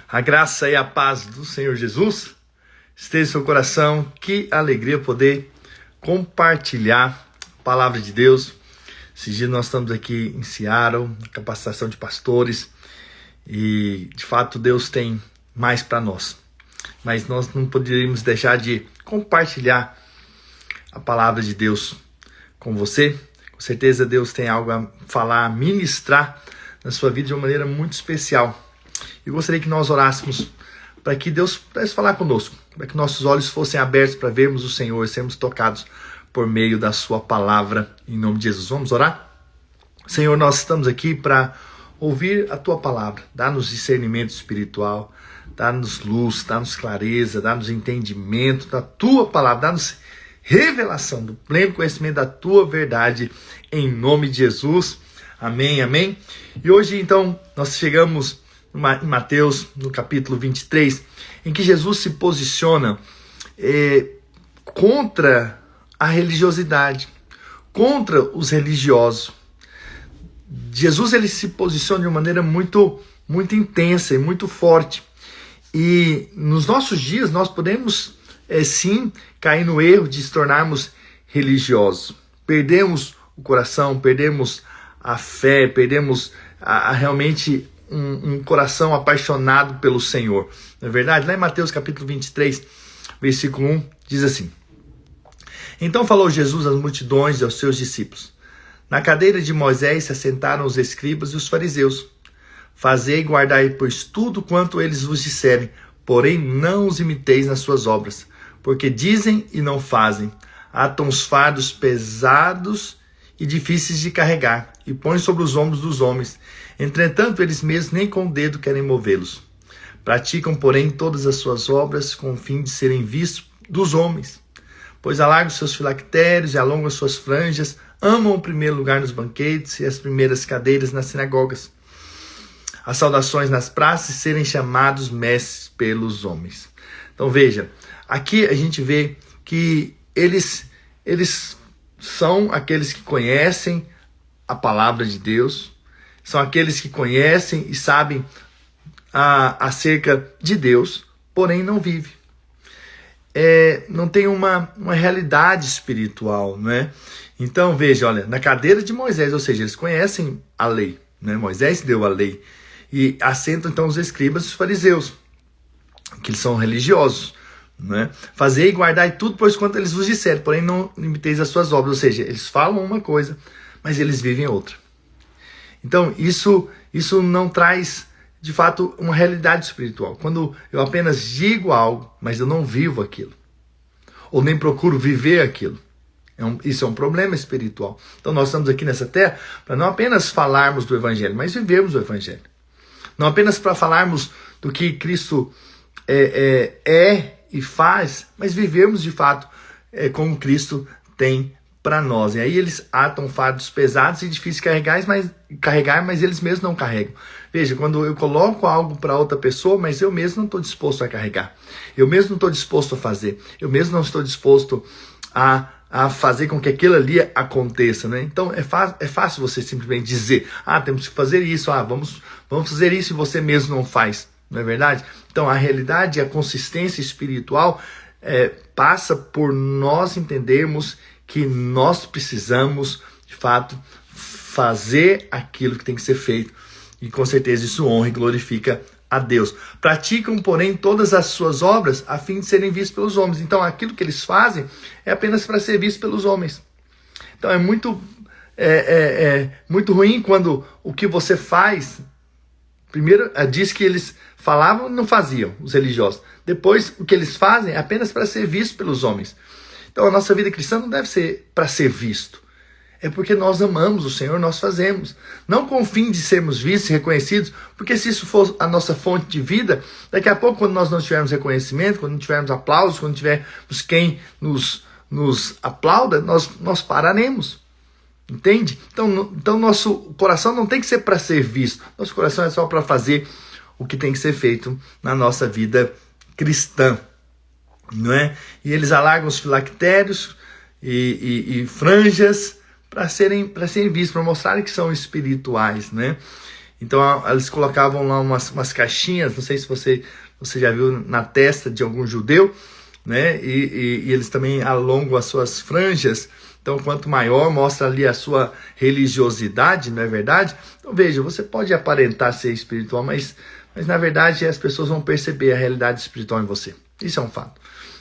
A graça e a paz do Senhor Jesus esteja em seu coração. Que alegria poder compartilhar a palavra de Deus. Esses dias nós estamos aqui em Seattle, capacitação de pastores, e de fato Deus tem mais para nós. Mas nós não poderíamos deixar de compartilhar a palavra de Deus com você. Com certeza Deus tem algo a falar, a ministrar na sua vida de uma maneira muito especial. Eu gostaria que nós orássemos para que Deus pudesse falar conosco, para que nossos olhos fossem abertos para vermos o Senhor e sermos tocados por meio da sua palavra, em nome de Jesus. Vamos orar? Senhor, nós estamos aqui para ouvir a tua palavra. Dá-nos discernimento espiritual, dá-nos luz, dá-nos clareza, dá-nos entendimento da tua palavra, dá-nos revelação do pleno conhecimento da tua verdade, em nome de Jesus. Amém, amém. E hoje, então, nós chegamos em Mateus, no capítulo 23, em que Jesus se posiciona contra a religiosidade, contra os religiosos. Jesus ele se posiciona de uma maneira muito intensa e muito forte. E nos nossos dias nós podemos sim cair no erro de se tornarmos religiosos. Perdemos o coração, perdemos a fé, perdemos realmente um coração apaixonado pelo Senhor. Não é verdade? Lá em Mateus capítulo 23, versículo 1, diz assim: Então falou Jesus às multidões e aos seus discípulos: Na cadeira de Moisés se assentaram os escribas e os fariseus. Fazei e guardai, pois, tudo quanto eles vos disserem, porém não os imiteis nas suas obras, porque dizem e não fazem. Atam os fardos pesados e difíceis de carregar, e põem sobre os ombros dos homens. Entretanto, eles mesmos nem com o dedo querem movê-los. Praticam, porém, todas as suas obras com o fim de serem vistos dos homens. Pois alargam seus filactérios e alongam suas franjas, amam o primeiro lugar nos banquetes e as primeiras cadeiras nas sinagogas, as saudações nas praças e serem chamados mestres pelos homens. Então veja, aqui a gente vê que eles são aqueles que conhecem a palavra de Deus, são aqueles que conhecem e sabem acerca de Deus, porém não vivem. Não tem uma realidade espiritual, não é? Então veja, olha, na cadeira de Moisés, ou seja, eles conhecem a lei, né? Moisés deu a lei, e assentam então os escribas e os fariseus, que eles são religiosos, né? Fazei e guardai tudo, pois quanto eles vos disserem, porém não imiteis as suas obras. Ou seja, eles falam uma coisa, mas eles vivem outra. Então isso não traz de fato uma realidade espiritual. Quando eu apenas digo algo, mas eu não vivo aquilo, ou nem procuro viver aquilo, isso é um problema espiritual. Então nós estamos aqui nessa terra para não apenas falarmos do Evangelho, mas vivermos o Evangelho. Não apenas para falarmos do que Cristo é e faz, mas vivermos de fato como Cristo tem para nós. E aí eles atam fardos pesados e difíceis de carregar, mas eles mesmos não carregam. Veja, quando eu coloco algo para outra pessoa, mas eu mesmo não estou disposto a carregar. Eu mesmo não estou disposto a fazer. Eu mesmo não estou disposto a fazer com que aquilo ali aconteça, né? Então é fácil você simplesmente dizer: temos que fazer isso, vamos fazer isso, e você mesmo não faz. Não é verdade? Então a realidade, a consistência espiritual passa por nós entendermos que nós precisamos, de fato, fazer aquilo que tem que ser feito. E com certeza isso honra e glorifica a Deus. Praticam, porém, todas as suas obras a fim de serem vistos pelos homens. Então aquilo que eles fazem é apenas para ser visto pelos homens. Então é muito ruim quando o que você faz... Primeiro, diz que eles falavam e não faziam, os religiosos. Depois, o que eles fazem é apenas para ser visto pelos homens. Então, a nossa vida cristã não deve ser para ser visto. É porque nós amamos o Senhor, nós fazemos. Não com o fim de sermos vistos e reconhecidos, porque se isso for a nossa fonte de vida, daqui a pouco, quando nós não tivermos reconhecimento, quando não tivermos aplausos, quando tivermos quem nos aplauda, nós pararemos. Entende? Então nosso coração não tem que ser para ser visto. Nosso coração é só para fazer o que tem que ser feito na nossa vida cristã, não é? E eles alargam os filactérios e franjas para serem vistos, para mostrarem que são espirituais, né? Então eles colocavam lá umas caixinhas, não sei se você já viu, na testa de algum judeu, né? E eles também alongam as suas franjas. Então, quanto maior, mostra ali a sua religiosidade, não é verdade? Então, veja, você pode aparentar ser espiritual, mas na verdade as pessoas vão perceber a realidade espiritual em você. Isso é um fato.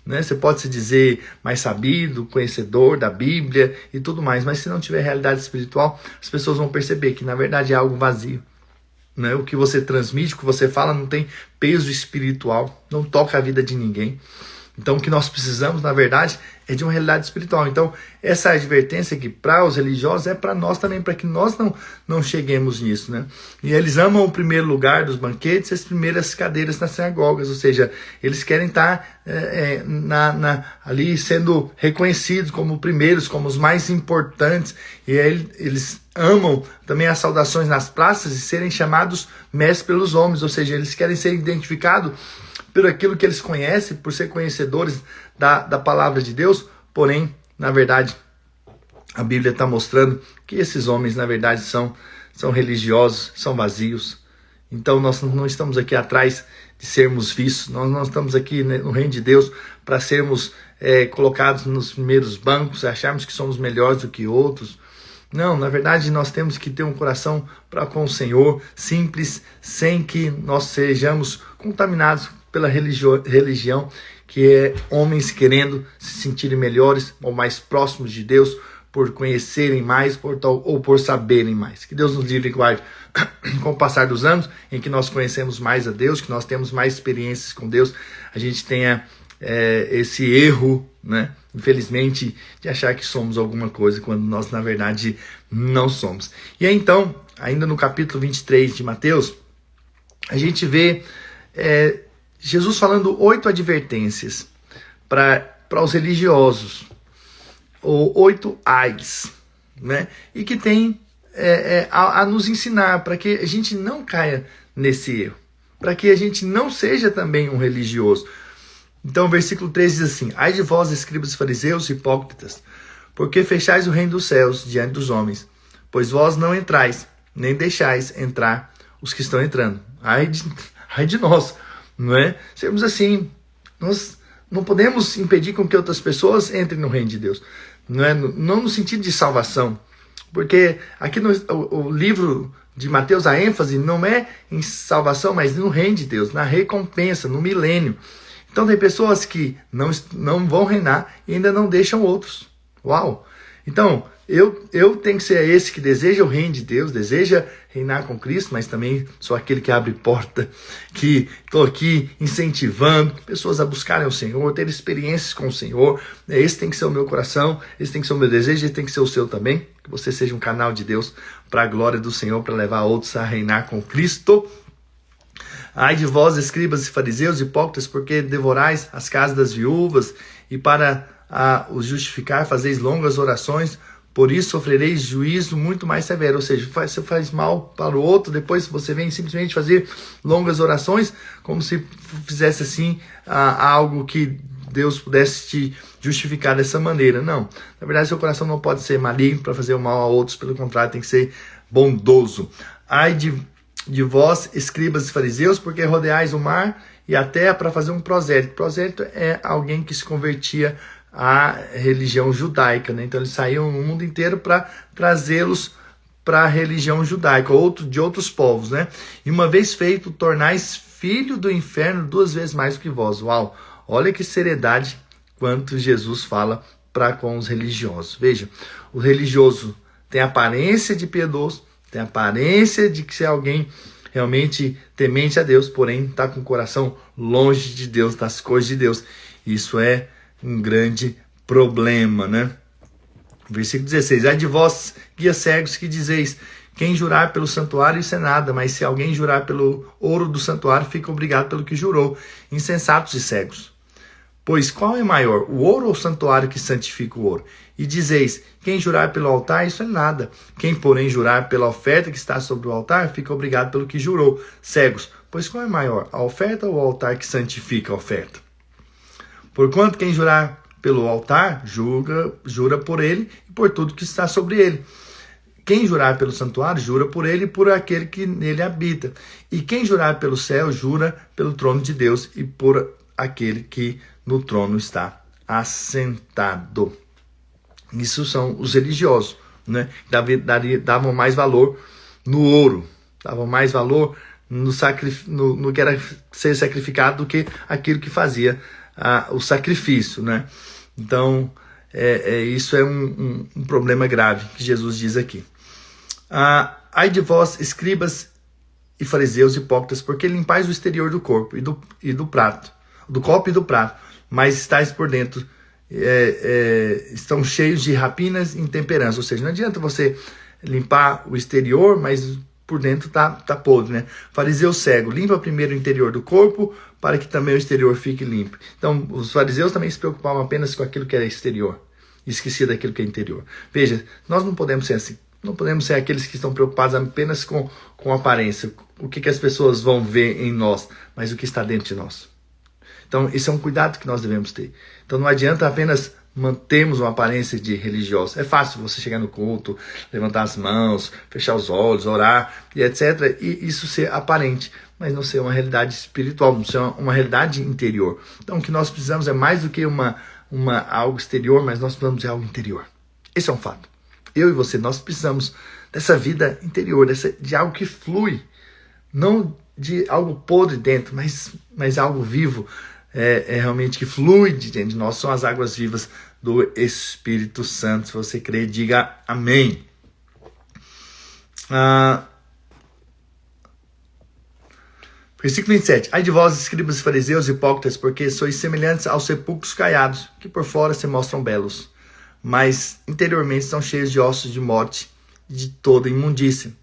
Né? Você pode se dizer mais sabido, conhecedor da Bíblia e tudo mais, mas se não tiver realidade espiritual, as pessoas vão perceber que na verdade é algo vazio. Né? O que você transmite, o que você fala não tem peso espiritual, não toca a vida de ninguém. Então, o que nós precisamos, na verdade, é de uma realidade espiritual. Então, essa advertência aqui para os religiosos é para nós também, para que nós não cheguemos nisso, né? E eles amam o primeiro lugar dos banquetes, as primeiras cadeiras nas sinagogas, ou seja, eles querem estar ali sendo reconhecidos como primeiros, como os mais importantes. E aí eles amam também as saudações nas praças e serem chamados mestres pelos homens, ou seja, eles querem ser identificados por aquilo que eles conhecem, por ser conhecedores da palavra de Deus. Porém, na verdade, a Bíblia está mostrando que esses homens, na verdade, são religiosos, são vazios. Então, nós não estamos aqui atrás de sermos vistos, nós não estamos aqui no reino de Deus para sermos colocados nos primeiros bancos, acharmos que somos melhores do que outros. Não, na verdade, nós temos que ter um coração para com o Senhor, simples, sem que nós sejamos contaminados pela religião, que é homens querendo se sentirem melhores ou mais próximos de Deus, por conhecerem mais ou por saberem mais. Que Deus nos livre e guarde com o passar dos anos, em que nós conhecemos mais a Deus, que nós temos mais experiências com Deus, a gente tenha esse erro, né? Infelizmente, de achar que somos alguma coisa, quando nós, na verdade, não somos. E aí, então, ainda no capítulo 23 de Mateus, a gente vê Jesus falando 8 advertências para os religiosos, ou 8 ais, né? E que tem a nos ensinar para que a gente não caia nesse erro, para que a gente não seja também um religioso. Então o versículo 3 diz assim: ai de vós, escribas e fariseus, hipócritas, porque fechais o reino dos céus diante dos homens, pois vós não entrais, nem deixais entrar os que estão entrando. Ai de nós, não é? Sermos assim, nós não podemos impedir com que outras pessoas entrem no reino de Deus, não é? Não no sentido de salvação, porque aqui o livro de Mateus, a ênfase não é em salvação, mas no reino de Deus, na recompensa, no milênio. Então tem pessoas que não vão reinar e ainda não deixam outros. Uau! Então, eu tenho que ser esse que deseja o reino de Deus, deseja reinar com Cristo, mas também sou aquele que abre porta, que estou aqui incentivando pessoas a buscarem o Senhor, ter experiências com o Senhor. Esse tem que ser o meu coração, esse tem que ser o meu desejo, esse tem que ser o seu também. Que você seja um canal de Deus para a glória do Senhor, para levar outros a reinar com Cristo. Ai de vós, escribas e fariseus, hipócritas, porque devorais as casas das viúvas e para os justificar fazeis longas orações, por isso sofrereis juízo muito mais severo. Ou seja, você faz mal para o outro, depois você vem simplesmente fazer longas orações, como se fizesse assim algo que Deus pudesse te justificar dessa maneira. Não, na verdade seu coração não pode ser maligno para fazer o mal a outros, pelo contrário, tem que ser bondoso. Ai de vós, escribas e fariseus, porque rodeais o mar e a terra para fazer um prosélito. Prosélito é alguém que se convertia à religião judaica, né? Então eles saíam no mundo inteiro para trazê-los para a religião judaica, de outros povos, né? E uma vez feito, tornais filho do inferno 2 vezes mais do que vós. Uau! Olha que seriedade quanto Jesus fala para com os religiosos. Veja, o religioso tem aparência de piedoso, tem a aparência de que ser alguém realmente temente a Deus, porém está com o coração longe de Deus, das coisas de Deus. Isso é um grande problema, né? Versículo 16. Ai de vós, guias cegos, que dizeis: quem jurar pelo santuário, isso é nada, mas se alguém jurar pelo ouro do santuário, fica obrigado pelo que jurou. Insensatos e cegos. Pois qual é maior, o ouro ou o santuário que santifica o ouro? E dizeis: quem jurar pelo altar, isso é nada. Quem, porém, jurar pela oferta que está sobre o altar, fica obrigado pelo que jurou. Cegos, pois qual é maior, a oferta ou o altar que santifica a oferta? Porquanto quem jurar pelo altar, jura por ele e por tudo que está sobre ele. Quem jurar pelo santuário, jura por ele e por aquele que nele habita. E quem jurar pelo céu, jura pelo trono de Deus e por aquele que no trono está assentado. Isso são os religiosos, né? Davam mais valor no ouro, davam mais valor no que era ser sacrificado do que aquilo que fazia o sacrifício, né? Então, isso é um problema grave que Jesus diz aqui. Ai de vós, escribas e fariseus hipócritas, porque limpais o exterior do corpo e do prato, do copo e do prato, mas estáis por dentro, estão cheios de rapinas e intemperança. Ou seja, não adianta você limpar o exterior, mas por dentro tá podre, né? Fariseu cego, limpa primeiro o interior do corpo, para que também o exterior fique limpo. Então, os fariseus também se preocupavam apenas com aquilo que era exterior, e esquecia daquilo que é interior. Veja, nós não podemos ser assim. Não podemos ser aqueles que estão preocupados apenas com a aparência, o que as pessoas vão ver em nós, mas o que está dentro de nós. Então, esse é um cuidado que nós devemos ter. Então, não adianta apenas mantermos uma aparência de religioso. É fácil você chegar no culto, levantar as mãos, fechar os olhos, orar e etc. E isso ser aparente, mas não ser uma realidade espiritual, não ser uma realidade interior. Então, o que nós precisamos é mais do que algo exterior, mas nós precisamos de algo interior. Esse é um fato. Eu e você, nós precisamos dessa vida interior, de algo que flui, não de algo podre dentro, mas algo vivo, realmente que flui de dentro de nós. São as águas vivas do Espírito Santo. Se você crê, diga amém. Versículo 27. Ai de vós, escribas e fariseus hipócritas, porque sois semelhantes aos sepulcros caiados, que por fora se mostram belos, mas interiormente estão cheios de ossos de morte e de toda imundícia.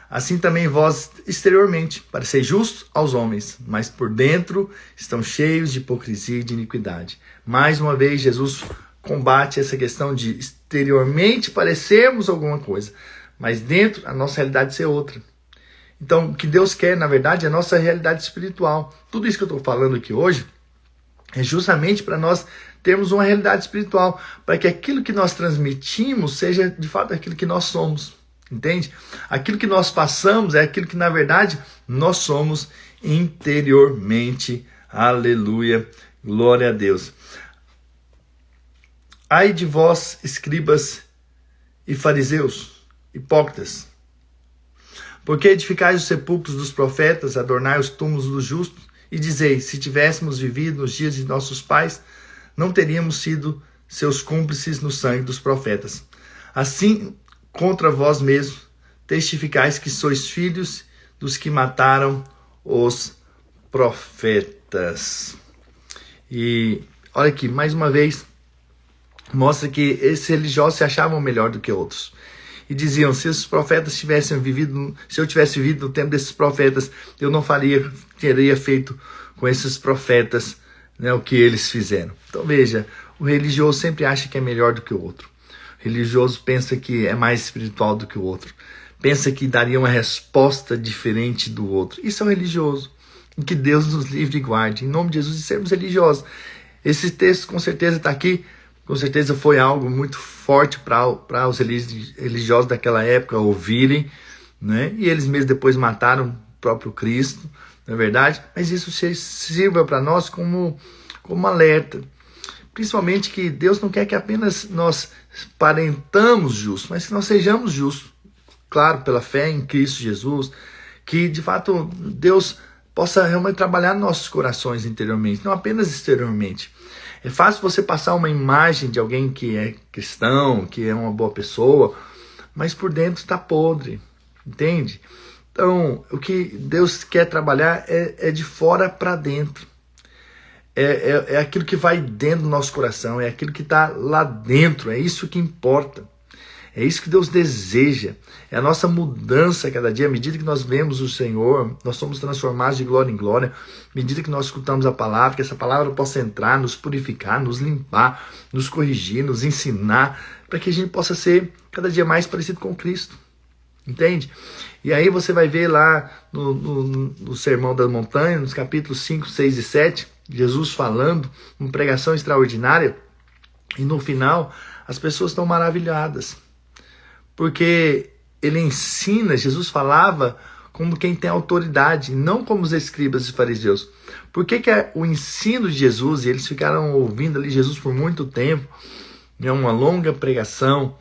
Assim também vós exteriormente pareceis justos aos homens, mas por dentro estão cheios de hipocrisia e de iniquidade. Mais uma vez, Jesus combate essa questão de exteriormente parecermos alguma coisa, mas dentro a nossa realidade ser outra. Então, o que Deus quer, na verdade, é a nossa realidade espiritual. Tudo isso que eu estou falando aqui hoje é justamente para nós termos uma realidade espiritual, para que aquilo que nós transmitimos seja de fato aquilo que nós somos, entende? Aquilo que nós passamos é aquilo que na verdade nós somos interiormente. Aleluia, glória a Deus. Ai de vós, escribas e fariseus, hipócritas, porque edificais os sepulcros dos profetas, adornai os túmulos dos justos, e dizeis, se tivéssemos vivido nos dias de nossos pais, não teríamos sido seus cúmplices no sangue dos profetas. Assim, contra vós mesmos, testificais que sois filhos dos que mataram os profetas. E olha aqui, mais uma vez, mostra que esses religiosos se achavam melhor do que outros. E diziam, se os profetas tivessem vivido, se eu tivesse vivido no tempo desses profetas, eu não teria feito com esses profetas, né, o que eles fizeram. Então veja, o religioso sempre acha que é melhor do que o outro. O religioso pensa que é mais espiritual do que o outro. Pensa que daria uma resposta diferente do outro. Isso é um religioso. E que Deus nos livre e guarde. Em nome de Jesus, de sermos religiosos. Esse texto com certeza está aqui. Com certeza foi algo muito forte para os religiosos daquela época ouvirem, né? E eles mesmos depois mataram o próprio Cristo, não é verdade? Mas isso sirva para nós como alerta. Principalmente que Deus não quer que apenas nós parentamos justos, mas que nós sejamos justos. Claro, pela fé em Cristo Jesus, que de fato Deus possa realmente trabalhar nos nossos corações interiormente, não apenas exteriormente. É fácil você passar uma imagem de alguém que é cristão, que é uma boa pessoa, mas por dentro está podre, entende? Então, o que Deus quer trabalhar é de fora para dentro. É aquilo que vai dentro do nosso coração, é aquilo que está lá dentro, é isso que importa. É isso que Deus deseja, é a nossa mudança a cada dia. À medida que nós vemos o Senhor, nós somos transformados de glória em glória. À medida que nós escutamos a palavra, que essa palavra possa entrar, nos purificar, nos limpar, nos corrigir, nos ensinar, para que a gente possa ser cada dia mais parecido com Cristo. Entende? E aí você vai ver lá no Sermão da Montanha, nos capítulos 5, 6 e 7, Jesus falando, uma pregação extraordinária, e no final as pessoas estão maravilhadas. Porque ele ensina, Jesus falava como quem tem autoridade, não como os escribas e fariseus. Por que o ensino de Jesus, e eles ficaram ouvindo ali Jesus por muito tempo, uma longa pregação,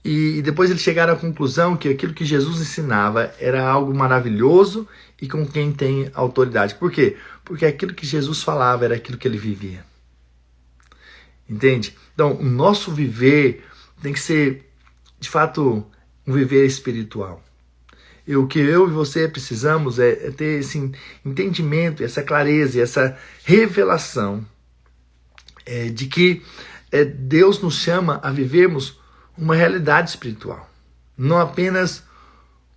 e depois eles chegaram à conclusão que aquilo que Jesus ensinava era algo maravilhoso e com quem tem autoridade. Por quê? Porque aquilo que Jesus falava era aquilo que ele vivia. Entende? Então, o nosso viver tem que ser, de fato, um viver espiritual. E o que eu e você precisamos é ter esse entendimento, essa clareza, essa revelação de que Deus nos chama a vivermos uma realidade espiritual, não apenas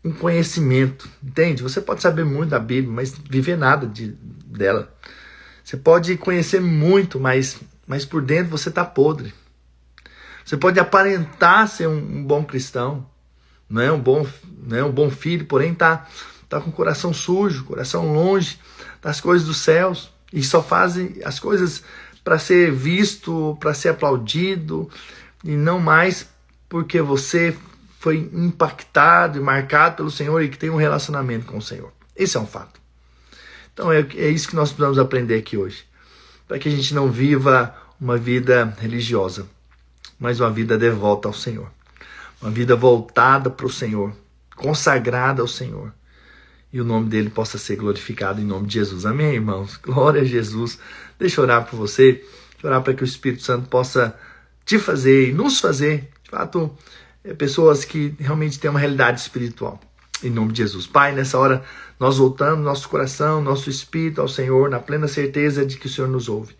um conhecimento, entende? Você pode saber muito da Bíblia, mas viver nada dela. Você pode conhecer muito, mas por dentro você está podre. Você pode aparentar ser um bom cristão, não é um bom filho, porém tá com o coração sujo, coração longe das coisas dos céus, e só fazem as coisas para ser visto, para ser aplaudido, e não mais porque você foi impactado e marcado pelo Senhor e que tem um relacionamento com o Senhor. Esse é um fato. Então é isso que nós precisamos aprender aqui hoje, para que a gente não viva uma vida religiosa, mas uma vida devota ao Senhor. Uma vida voltada para o Senhor, consagrada ao Senhor. E o nome dele possa ser glorificado em nome de Jesus. Amém, irmãos? Glória a Jesus. Deixa eu orar por você, deixa eu orar para que o Espírito Santo possa te fazer e nos fazer, de fato, pessoas que realmente têm uma realidade espiritual. Em nome de Jesus. Pai, nessa hora nós voltamos nosso coração, nosso espírito ao Senhor, na plena certeza de que o Senhor nos ouve.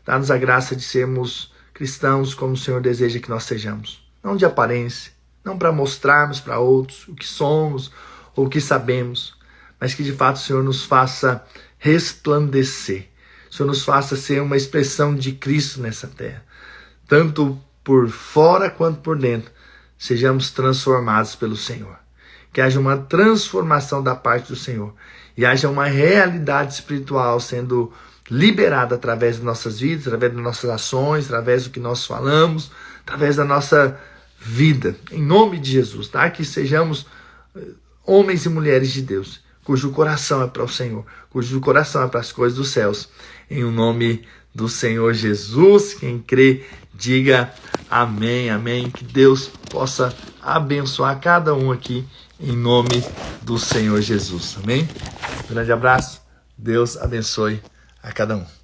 Dá-nos a graça de sermos cristãos como o Senhor deseja que nós sejamos. Não de aparência, não para mostrarmos para outros o que somos ou o que sabemos, mas que de fato o Senhor nos faça resplandecer. O Senhor nos faça ser uma expressão de Cristo nessa terra. Tanto por fora quanto por dentro, sejamos transformados pelo Senhor. Que haja uma transformação da parte do Senhor e haja uma realidade espiritual sendo liberada através das nossas vidas, através das nossas ações, através do que nós falamos, através da nossa vida. Em nome de Jesus, tá? Que sejamos homens e mulheres de Deus, cujo coração é para o Senhor, cujo coração é para as coisas dos céus. Em o nome do Senhor Jesus, quem crê, diga amém, amém. Que Deus possa abençoar cada um aqui, em nome do Senhor Jesus, amém? Um grande abraço, Deus abençoe a cada um.